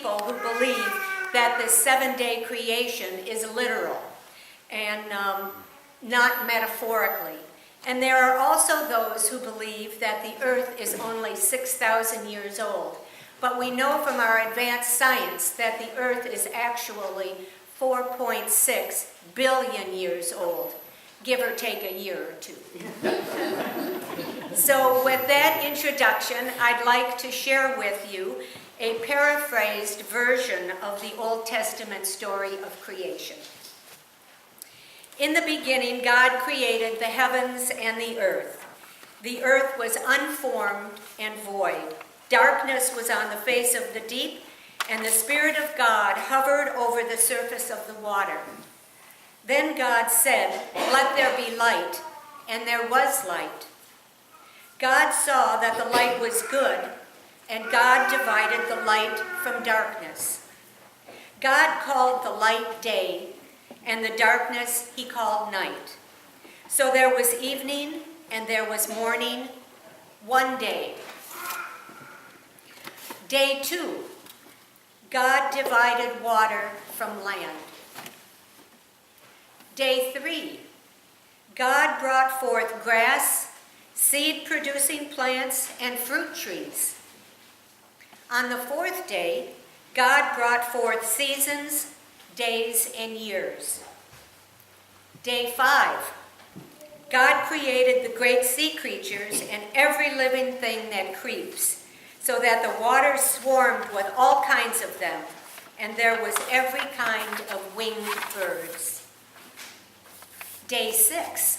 people who believe that the 7-day creation is literal and not metaphorically. And there are also those who believe that the earth is only 6,000 years old. But we know from our advanced science that the earth is actually 4.6 billion years old, give or take a year or two. So with that introduction, I'd like to share with you a paraphrased version of the Old Testament story of creation. In the beginning, God created the heavens and the earth. The earth was unformed and void. Darkness was on the face of the deep, and the Spirit of God hovered over the surface of the water. Then God said, "Let there be light," and there was light. God saw that the light was good, and God divided the light from darkness. God called the light day, and the darkness he called night. So there was evening, and there was morning, one day. Day 2, God divided water from land. Day 3, God brought forth grass, seed-producing plants, and fruit trees. On the 4th day, God brought forth seasons, days, and years. Day 5, God created the great sea creatures and every living thing that creeps, so that the waters swarmed with all kinds of them, and there was every kind of winged birds. Day 6,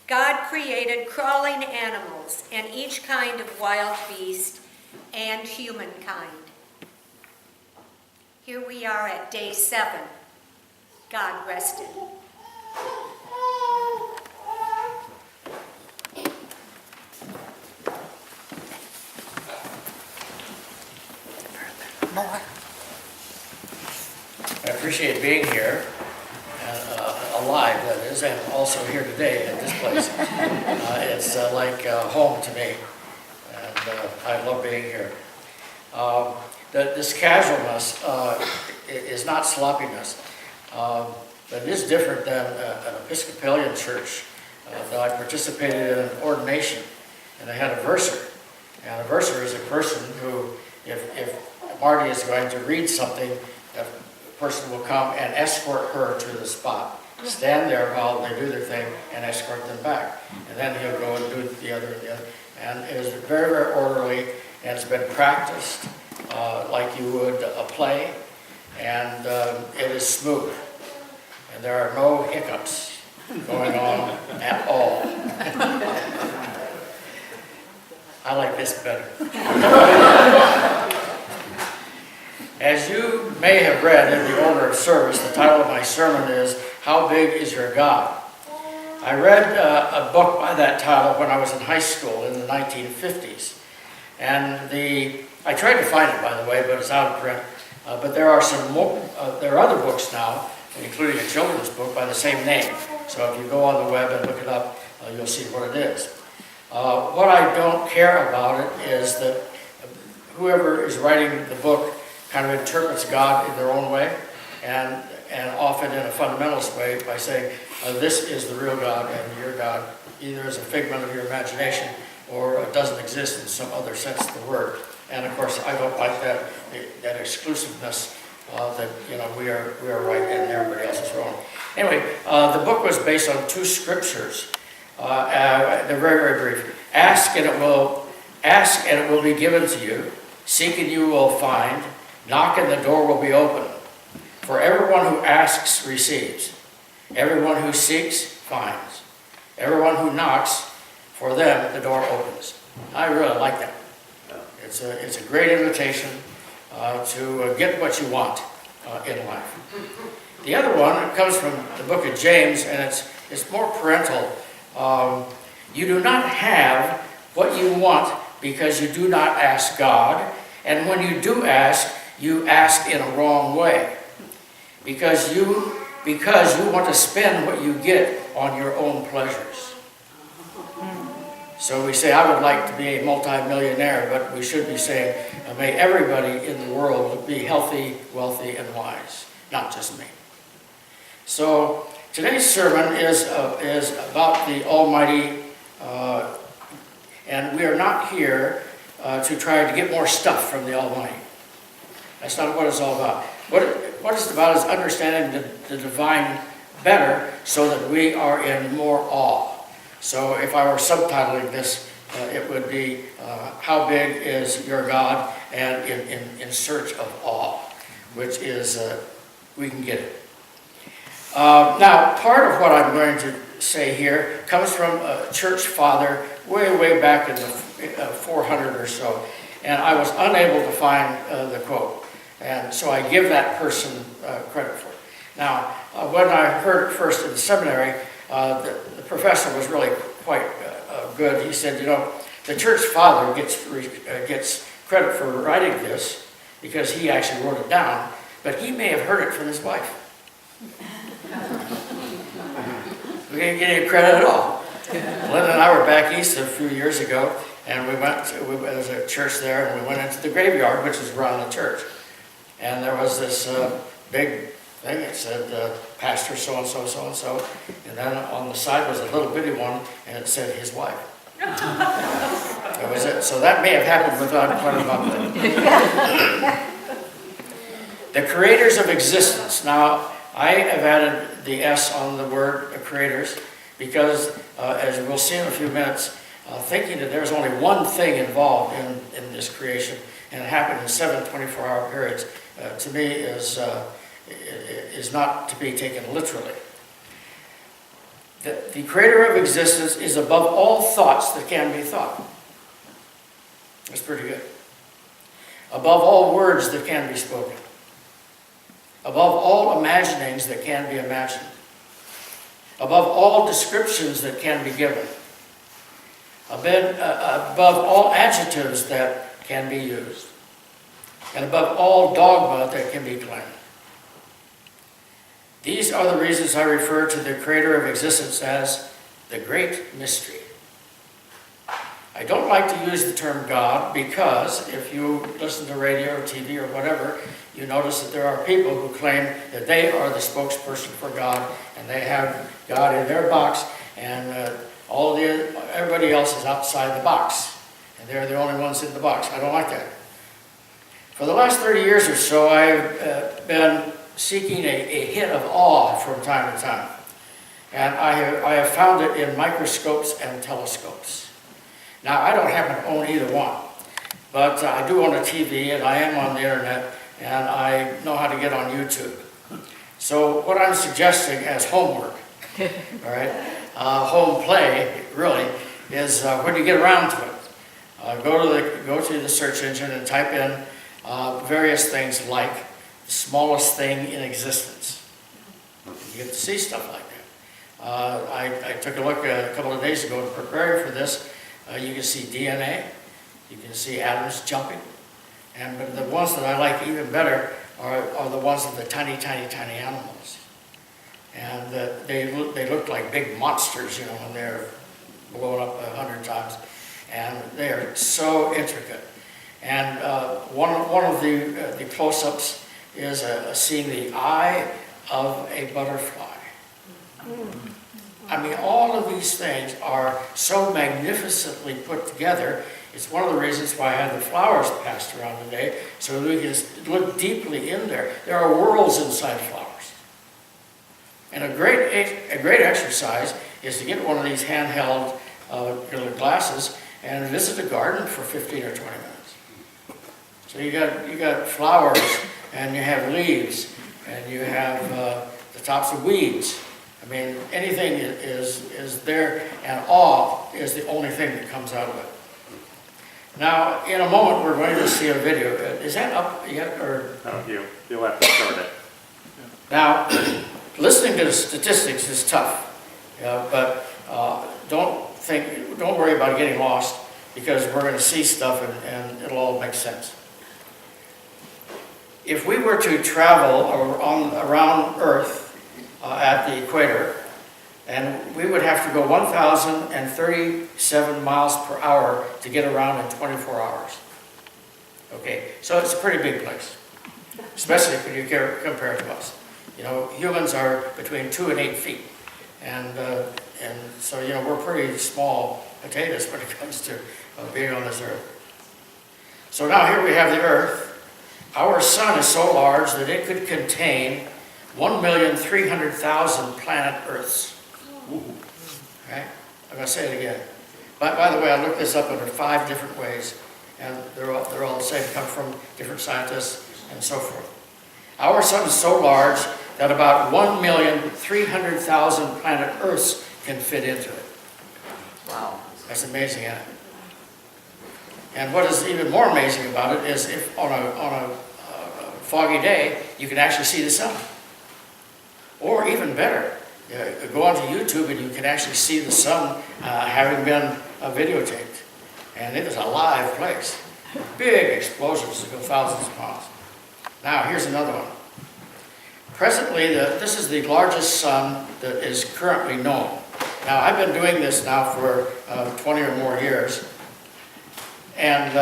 God created crawling animals and each kind of wild beast and humankind. Here we are at day 7. God rested. More. I appreciate being here, and alive, that is, and also here today at this place. It's like home to me, and I love being here. This casualness is not sloppiness, but it is different than an Episcopalian church that I participated in an ordination, and I had a verser. And a verser is a person who, if Marty is going to read something, a person will come and escort her to the spot. Stand there while they do their thing and escort them back. And then he'll go and do the other and the other. And it is very, very orderly, and it's been practiced like you would a play, and it is smooth. And there are no hiccups going on at all. I like this better. As you may have read in the order of service, the title of my sermon is, "How Big is Your God?" I read a book by that title when I was in high school in the 1950s. And I tried to find it, by the way, but it's out of print. But there are there are other books now, including a children's book by the same name. So if you go on the web and look it up, you'll see what it is. What I don't care about it is that whoever is writing the book kind of interprets God in their own way, and often in a fundamentalist way by saying, this is the real God, and your God either is a figment of your imagination or doesn't exist in some other sense of the word. And of course, I don't like that exclusiveness that we are right and everybody else is wrong. Anyway, the book was based on 2 scriptures. They're very, very brief. Ask and it will be given to you. Seek and you will find. Knock and the door will be open. For everyone who asks receives. Everyone who seeks finds. Everyone who knocks, for them the door opens. I really like that. It's a great invitation to get what you want in life. The other one comes from the book of James, and it's more parental. You do not have what you want because you do not ask God, and when you do ask, you ask in a wrong way, because you want to spend what you get on your own pleasures. So we say, I would like to be a multi-millionaire, but we should be saying, may everybody in the world be healthy, wealthy, and wise, not just me. So today's sermon is about the Almighty, and we are not here to try to get more stuff from the Almighty. That's not what it's all about. What it's about is understanding the divine better so that we are in more awe. So if I were subtitling this, it would be, how big is your God? And in search of awe, which is, we can get it. Now, part of what I'm going to say here comes from a church father way back in the 400 or so. And I was unable to find the quote. And so I give that person credit for it. Now, when I heard it first in the seminary, the professor was really quite good. He said, the church father gets credit for writing this because he actually wrote it down, but he may have heard it from his wife. We didn't get any credit at all. Linda and I were back east a few years ago, and there was a church there, and we went into the graveyard, which is around the church. And there was this big thing that said, Pastor so-and-so, so-and-so, and then on the side was a little bitty one, and it said his wife. That was it. So that may have happened without quite a bump. The creators of existence. Now, I have added the S on the word creators because, as we'll see in a few minutes, thinking that there's only one thing involved in this creation, and it happened in 7 24-hour periods, to me is not to be taken literally. The creator of existence is above all thoughts that can be thought. That's pretty good. Above all words that can be spoken. Above all imaginings that can be imagined. Above all descriptions that can be given. Above all adjectives that can be used. And above all dogma that can be claimed. These are the reasons I refer to the creator of existence as the great mystery. I don't like to use the term God because if you listen to radio or TV or whatever, you notice that there are people who claim that they are the spokesperson for God and they have God in their box and everybody else is outside the box and they're the only ones in the box. I don't like that. For the last 30 years or so, I've been seeking a hit of awe from time to time. And I have found it in microscopes and telescopes. Now, I don't happen to own either one, but I do own a TV and I am on the internet and I know how to get on YouTube. So what I'm suggesting as homework, all right, home play really, is when you get around to it, go to the search engine and type in various things like the smallest thing in existence. You get to see stuff like that. I took a look a couple of days ago preparing for this. You can see DNA, you can see atoms jumping, but the ones that I like even better are the ones of the tiny animals. And they look like big monsters, when they're blown up 100 times. And they are so intricate. And one of the close-ups is seeing the eye of a butterfly. I mean, all of these things are so magnificently put together. It's one of the reasons why I had the flowers passed around today, so we can look deeply in there. There are worlds inside flowers. And a great exercise is to get one of these handheld glasses and visit a garden for 15 or 20 minutes. So you got flowers, and you have leaves, and you have the tops of weeds. I mean, anything is there, and awe is the only thing that comes out of it. Now, in a moment, we're going to see a video. Is that up yet, or? No, you'll have to start it. Now, listening to the statistics is tough, but don't worry about getting lost, because we're going to see stuff, and it'll all make sense. If we were to travel around Earth at the equator, And we would have to go 1,037 miles per hour to get around in 24 hours. Okay, so it's a pretty big place, especially when you compare it to us. You know, humans are between 2 and 8 feet. And so, you know, we're pretty small potatoes when it comes to being on this earth. So now here we have the earth. Our sun is so large that it could contain 1,300,000 planet Earths. Right? I'm going to say it again. By the way, I looked this up in 5 different ways, and they're all the same, come from different scientists and so forth. Our sun is so large that about 1,300,000 planet Earths can fit into it. Wow. That's amazing, isn't it? And what is even more amazing about it is if on a foggy day, you can actually see the sun. Or even better, go onto YouTube and you can actually see the sun having been videotaped. And it is a live place. Big explosions that go thousands of miles. Now, here's another one. Presently, this is the largest sun that is currently known. Now, I've been doing this now for 20 or more years. And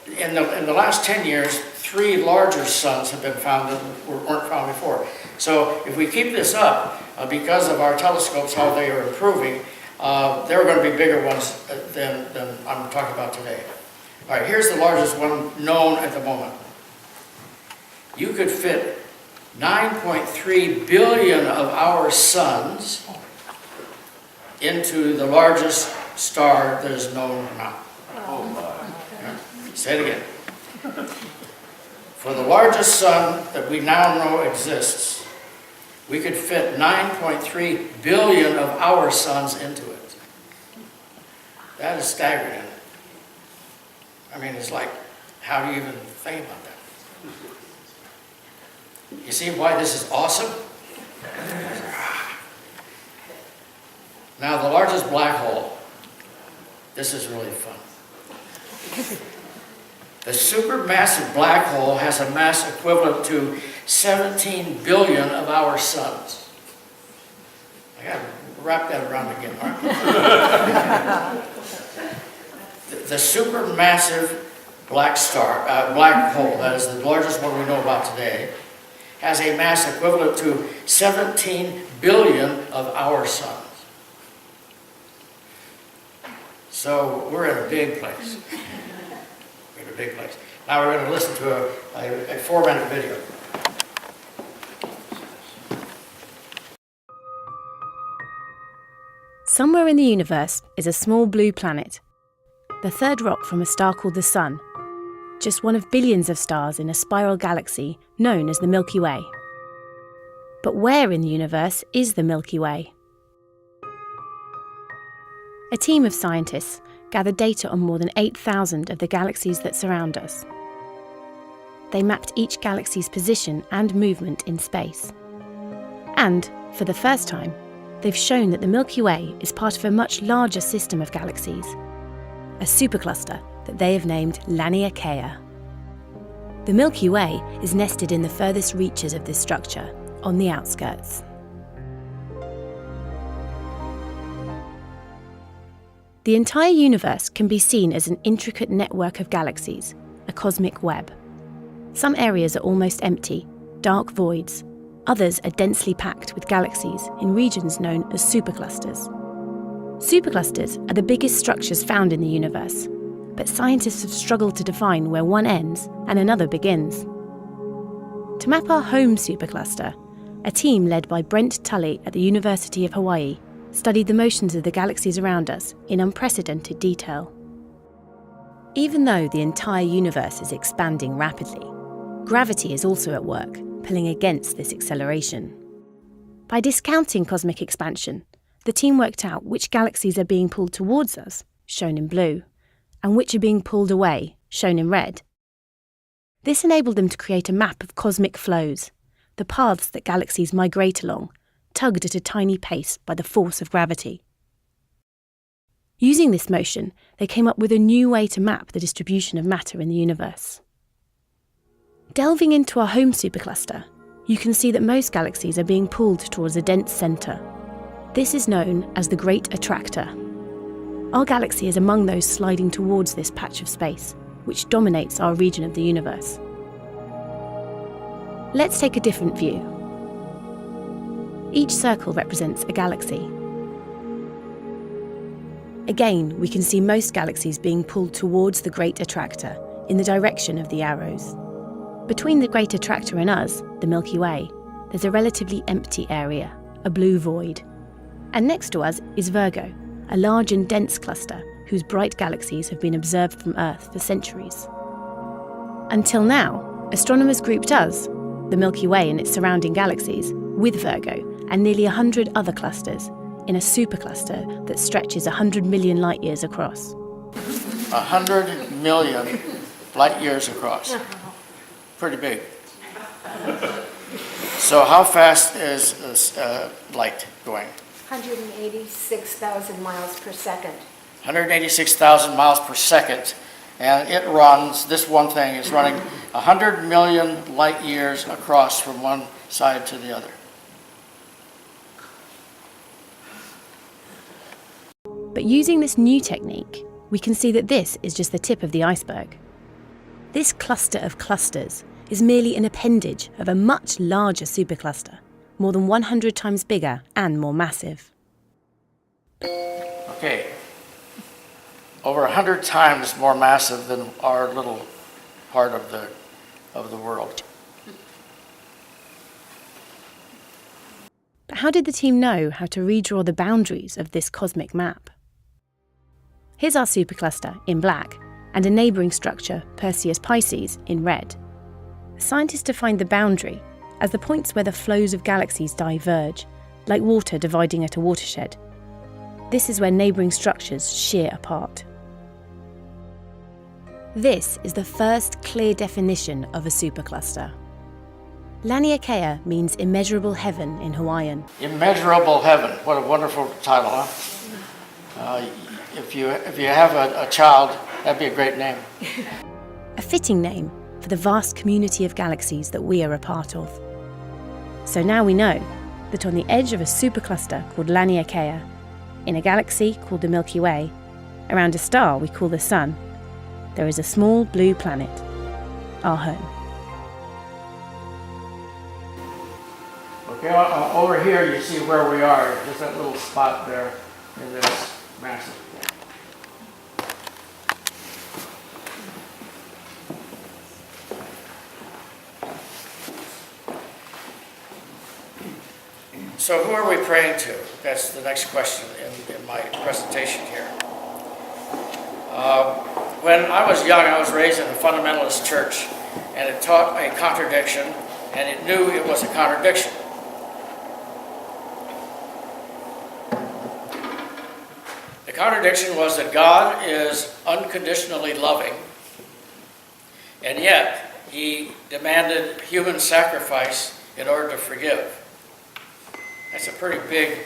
in the last 10 years, 3 larger suns have been found that weren't found before. So if we keep this up, because of our telescopes, how they are improving, there are going to be bigger ones than I'm talking about today. All right, here's the largest one known at the moment. You could fit 9.3 billion of our suns into the largest star that is known now. Oh my. Yeah. Say it again. For the largest sun that we now know exists, we could fit 9.3 billion of our suns into it. That is staggering. I mean, it's like, how do you even think about that? You see why this is awesome? Now, the largest black hole. This is really fun. The supermassive black hole has a mass equivalent to 17 billion of our suns. I got to wrap that around again, all right? The supermassive black hole, that is the largest one we know about today, has a mass equivalent to 17 billion of our suns. So we're in a big place. We're in a big place. Now we're going to listen to a 4-minute video. Somewhere in the universe is a small blue planet, the third rock from a star called the Sun, just one of billions of stars in a spiral galaxy known as the Milky Way. But where in the universe is the Milky Way? A team of scientists gathered data on more than 8,000 of the galaxies that surround us. They mapped each galaxy's position and movement in space. And, for the first time, they've shown that the Milky Way is part of a much larger system of galaxies, a supercluster that they have named Laniakea. The Milky Way is nested in the furthest reaches of this structure, on the outskirts. The entire universe can be seen as an intricate network of galaxies, a cosmic web. Some areas are almost empty, dark voids. Others are densely packed with galaxies in regions known as superclusters. Superclusters are the biggest structures found in the universe, but scientists have struggled to define where one ends and another begins. To map our home supercluster, a team led by Brent Tully at the University of Hawaii studied the motions of the galaxies around us in unprecedented detail. Even though the entire universe is expanding rapidly, gravity is also at work, pulling against this acceleration. By discounting cosmic expansion, the team worked out which galaxies are being pulled towards us, shown in blue, and which are being pulled away, shown in red. This enabled them to create a map of cosmic flows, the paths that galaxies migrate along, tugged at a tiny pace by the force of gravity. Using this motion, they came up with a new way to map the distribution of matter in the universe. Delving into our home supercluster, you can see that most galaxies are being pulled towards a dense centre, This is known as the Great Attractor. Our galaxy is among those sliding towards this patch of space, which dominates our region of the universe. Let's take a different view. Each circle represents a galaxy. Again, we can see most galaxies being pulled towards the Great Attractor in the direction of the arrows. Between the Great Attractor and us, the Milky Way, there's a relatively empty area, a blue void. And next to us is Virgo, a large and dense cluster whose bright galaxies have been observed from Earth for centuries. Until now, astronomers grouped us, the Milky Way and its surrounding galaxies, with Virgo and nearly 100 other clusters in a supercluster that stretches 100 million light years across. 100 million light years across. Pretty big. So how fast is light going? 186,000 miles per second. 186,000 miles per second. And it runs, this one thing is running 100 million light years across from one side to the other. But using this new technique, we can see that this is just the tip of the iceberg. This cluster of clusters is merely an appendage of a much larger supercluster, more than 100 times bigger and more massive. Okay, over 100 times more massive than our little part of the world. But how did the team know how to redraw the boundaries of this cosmic map? Here's our supercluster in black and a neighbouring structure, Perseus Pisces, in red. Scientists defined the boundary as the points where the flows of galaxies diverge, like water dividing at a watershed. This is where neighbouring structures shear apart. This is the first clear definition of a supercluster. Laniakea means immeasurable heaven in Hawaiian. Immeasurable heaven, what a wonderful title, huh? If you have a child, that'd be a great name. A fitting name for the vast community of galaxies that we are a part of. So now we know that on the edge of a supercluster called Laniakea, in a galaxy called the Milky Way, around a star we call the Sun, there is a small blue planet, our home. Okay, over here you see where we are, just that little spot there in this massive thing. So who are we praying to? That's the next question in my presentation here. When I was young, I was raised in a fundamentalist church, and it taught a contradiction, and it knew it was a contradiction. The contradiction was that God is unconditionally loving, and yet he demanded human sacrifice in order to forgive. That's a pretty big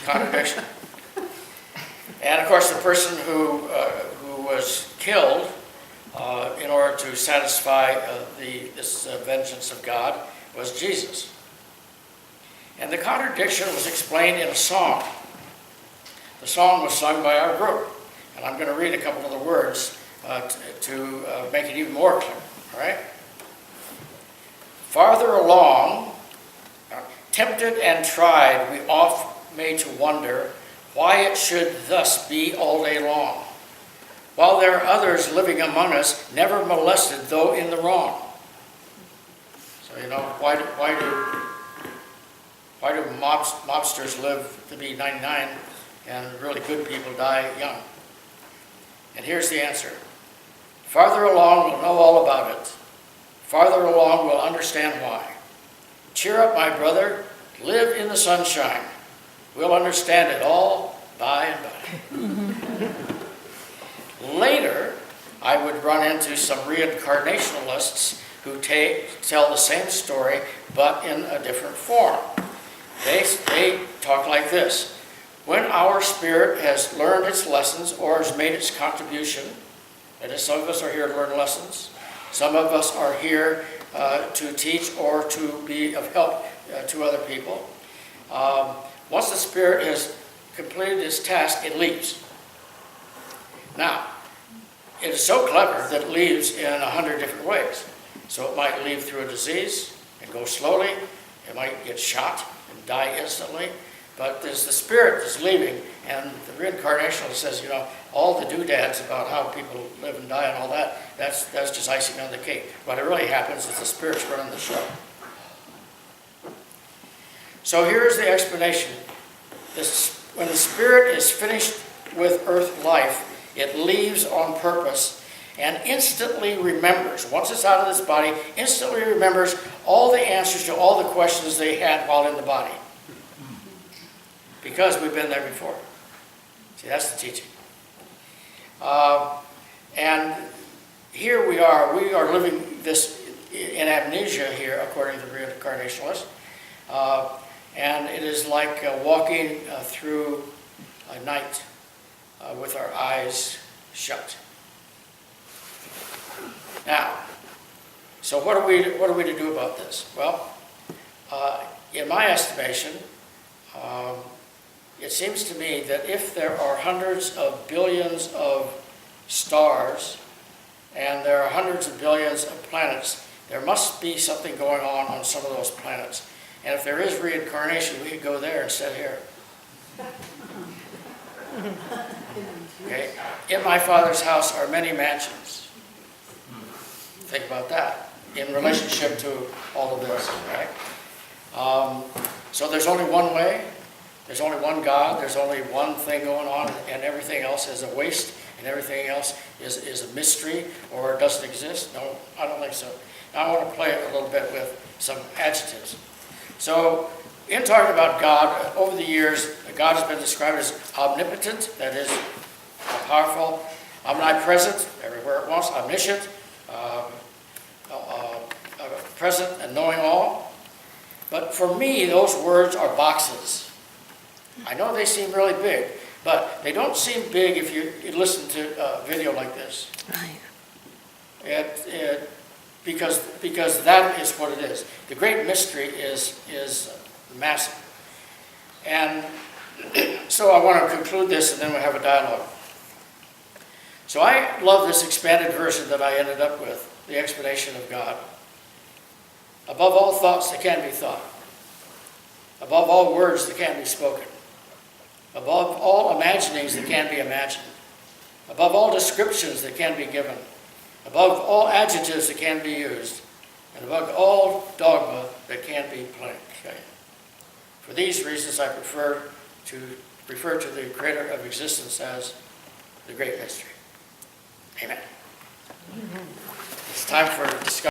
contradiction. And of course, the person who was killed in order to satisfy this vengeance of God was Jesus. And the contradiction was explained in a song. The song was sung by our group, and I'm going to read a couple of the words to make it even more clear. All right? Farther along, tempted and tried, we oft made to wonder why it should thus be all day long, while there are others living among us, never molested, though in the wrong. So, why do mobsters live to be 99 and really good people die young? And here's the answer. Farther along, we'll know all about it. Farther along, we'll understand why. Cheer up, my brother. Live in the sunshine. We'll understand it all by and by. Later, I would run into some reincarnationalists who tell the same story, but in a different form. They talk like this. When our spirit has learned its lessons or has made its contribution, that is, some of us are here to learn lessons, some of us are here to teach or to be of help to other people. Once the spirit has completed its task, it leaves. Now, it is so clever that it leaves in 100 different ways. So it might leave through a disease and go slowly. It might get shot and die instantly. But there's the spirit that's leaving, and the reincarnationalist says, all the doodads about how people live and die and all that, that's just icing on the cake. What really happens is the spirit's running the show. So here's the explanation. When the spirit is finished with earth life, it leaves on purpose and instantly remembers, once it's out of this body, instantly remembers all the answers to all the questions they had while in the body. Because we've been there before. See, that's the teaching. And here we are living this in amnesia here, according to the reincarnationalist. And it is like walking through a night with our eyes shut. Now, so what are we to do about this? Well, in my estimation, it seems to me that if there are hundreds of billions of stars and there are hundreds of billions of planets, there must be something going on some of those planets. And if there is reincarnation, we could go there instead of here. Okay? In my Father's house are many mansions. Think about that in relationship to all of this, right? So there's only one way. There's only one God, there's only one thing going on, and everything else is a waste, and everything else is a mystery, or doesn't exist? No, I don't think so. Now I want to play it a little bit with some adjectives. So, in talking about God, over the years, God has been described as omnipotent, that is, powerful, omnipresent, everywhere at once, omniscient, present and knowing all. But for me, those words are boxes. I know they seem really big, but they don't seem big if you listen to a video like this. Right. Because that is what it is. The great mystery is massive. And so I want to conclude this, and then we'll have a dialogue. So I love this expanded version that I ended up with, the explanation of God. Above all thoughts that can be thought. Above all words that can be spoken. Above all imaginings that can be imagined. Above all descriptions that can be given. Above all adjectives that can be used. And above all dogma that can be plain. Okay. For these reasons, I prefer to refer to the creator of existence as the great mystery. Amen. It's time for discussion.